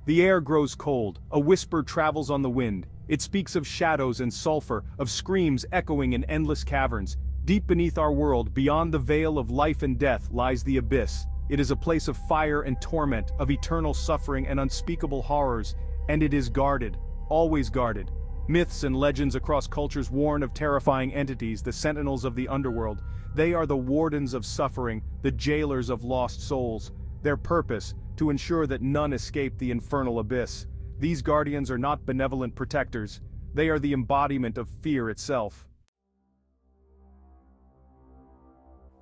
The air grows cold, a whisper travels on the wind. It speaks of shadows and sulfur, of screams echoing in endless caverns. Deep beneath our world, beyond the veil of life and death, lies the abyss. It is a place of fire and torment, of eternal suffering and unspeakable horrors, and it is guarded, always guarded. Myths and legends across cultures warn of terrifying entities, the Sentinels of the underworld. They are the wardens of suffering, the jailers of lost souls. Their purpose, to ensure that none escape the infernal abyss. These guardians are not benevolent protectors. They are the embodiment of fear itself.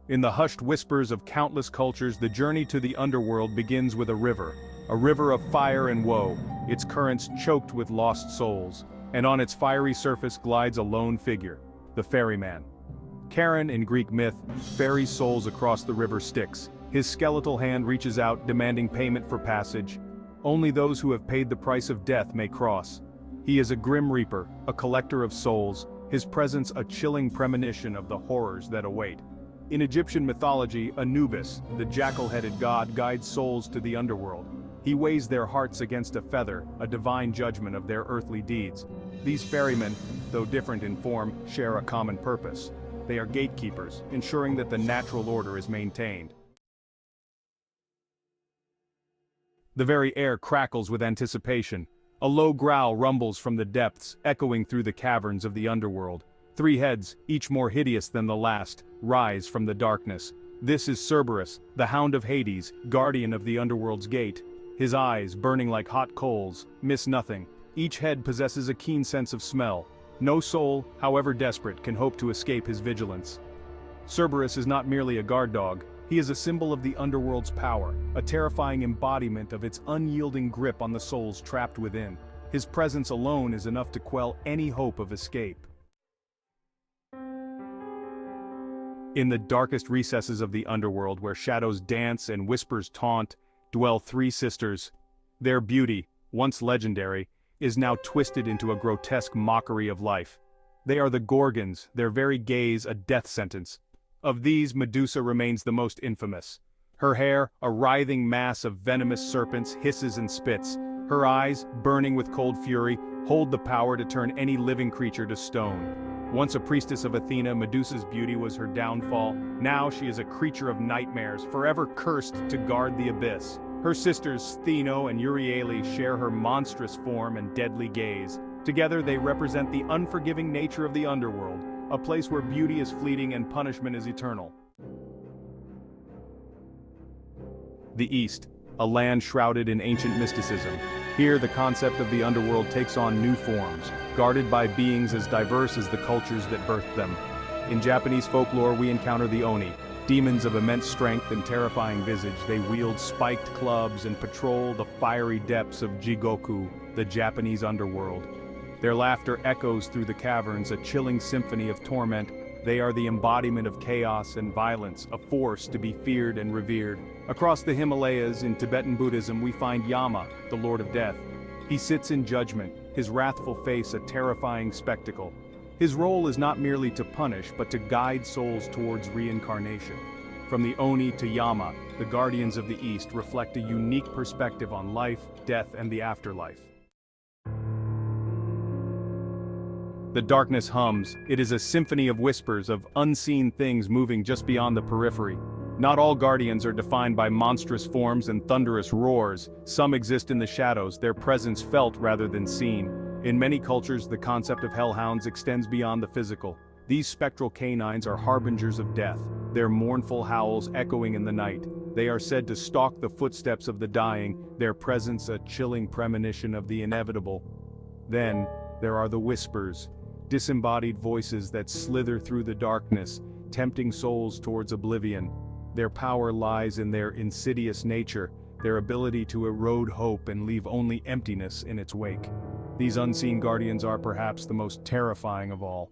In the hushed whispers of countless cultures, the journey to the underworld begins with a river of fire and woe, its currents choked with lost souls, and on its fiery surface glides a lone figure, the Ferryman. Charon in Greek myth ferries souls across the river Styx. His skeletal hand reaches out, demanding payment for passage. Only those who have paid the price of death may cross. He is a grim reaper, a collector of souls, his presence a chilling premonition of the horrors that await. In Egyptian mythology, Anubis, the jackal-headed god, guides souls to the underworld. He weighs their hearts against a feather, a divine judgment of their earthly deeds. These ferrymen, though different in form, share a common purpose. They are gatekeepers, ensuring that the natural order is maintained. The very air crackles with anticipation. A low growl rumbles from the depths, echoing through the caverns of the underworld. 3 heads, each more hideous than the last, rise from the darkness. This is Cerberus, the Hound of Hades, guardian of the underworld's gate. His eyes, burning like hot coals, miss nothing. Each head possesses a keen sense of smell. No soul, however desperate, can hope to escape his vigilance. Cerberus is not merely a guard dog. He is a symbol of the underworld's power, a terrifying embodiment of its unyielding grip on the souls trapped within. His presence alone is enough to quell any hope of escape. In the darkest recesses of the underworld, where shadows dance and whispers taunt, dwell 3 sisters. Their beauty, once legendary, is now twisted into a grotesque mockery of life. They are the Gorgons, their very gaze a death sentence. Of these, Medusa remains the most infamous. Her hair, a writhing mass of venomous serpents, hisses and spits. Her eyes, burning with cold fury, hold the power to turn any living creature to stone. Once a priestess of Athena, Medusa's beauty was her downfall. Now she is a creature of nightmares, forever cursed to guard the abyss. Her sisters Stheno and Euryale share her monstrous form and deadly gaze. Together they represent the unforgiving nature of the underworld, a place where beauty is fleeting and punishment is eternal. The East, a land shrouded in ancient mysticism. Here the concept of the underworld takes on new forms, guarded by beings as diverse as the cultures that birthed them. In Japanese folklore we encounter the Oni, demons of immense strength and terrifying visage. They wield spiked clubs and patrol the fiery depths of Jigoku, the Japanese underworld. Their laughter echoes through the caverns, a chilling symphony of torment. They are the embodiment of chaos and violence, a force to be feared and revered. Across the Himalayas in Tibetan Buddhism we find Yama, the Lord of Death. He sits in judgment, his wrathful face a terrifying spectacle. His role is not merely to punish, but to guide souls towards reincarnation. From the Oni to Yama, the guardians of the East reflect a unique perspective on life, death, and the afterlife. The darkness hums. It is a symphony of whispers, of unseen things moving just beyond the periphery. Not all guardians are defined by monstrous forms and thunderous roars. Some exist in the shadows, their presence felt rather than seen. In many cultures, the concept of hellhounds extends beyond the physical. These spectral canines are harbingers of death, their mournful howls echoing in the night. They are said to stalk the footsteps of the dying, their presence a chilling premonition of the inevitable. Then, there are the whispers, disembodied voices that slither through the darkness, tempting souls towards oblivion. Their power lies in their insidious nature, their ability to erode hope and leave only emptiness in its wake. These unseen guardians are perhaps the most terrifying of all.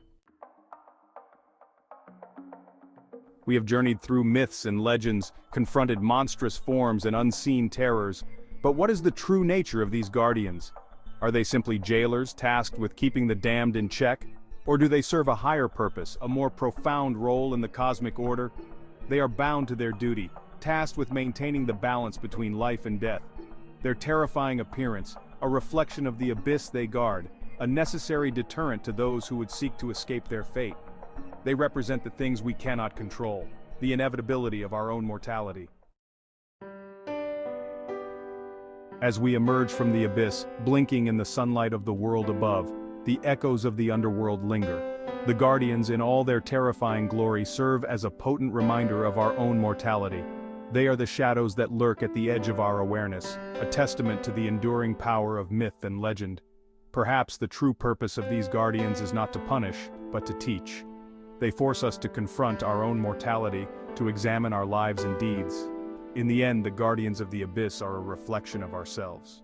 We have journeyed through myths and legends, confronted monstrous forms and unseen terrors. But what is the true nature of these guardians? Are they simply jailers tasked with keeping the damned in check? Or do they serve a higher purpose, a more profound role in the cosmic order? They are bound to their duty, tasked with maintaining the balance between life and death. Their terrifying appearance, a reflection of the abyss they guard, a necessary deterrent to those who would seek to escape their fate. They represent the things we cannot control, the inevitability of our own mortality. As we emerge from the abyss, blinking in the sunlight of the world above, the echoes of the underworld linger. The Guardians in all their terrifying glory serve as a potent reminder of our own mortality. They are the shadows that lurk at the edge of our awareness, a testament to the enduring power of myth and legend. Perhaps the true purpose of these Guardians is not to punish, but to teach. They force us to confront our own mortality, to examine our lives and deeds. In the end, the Guardians of the Abyss are a reflection of ourselves.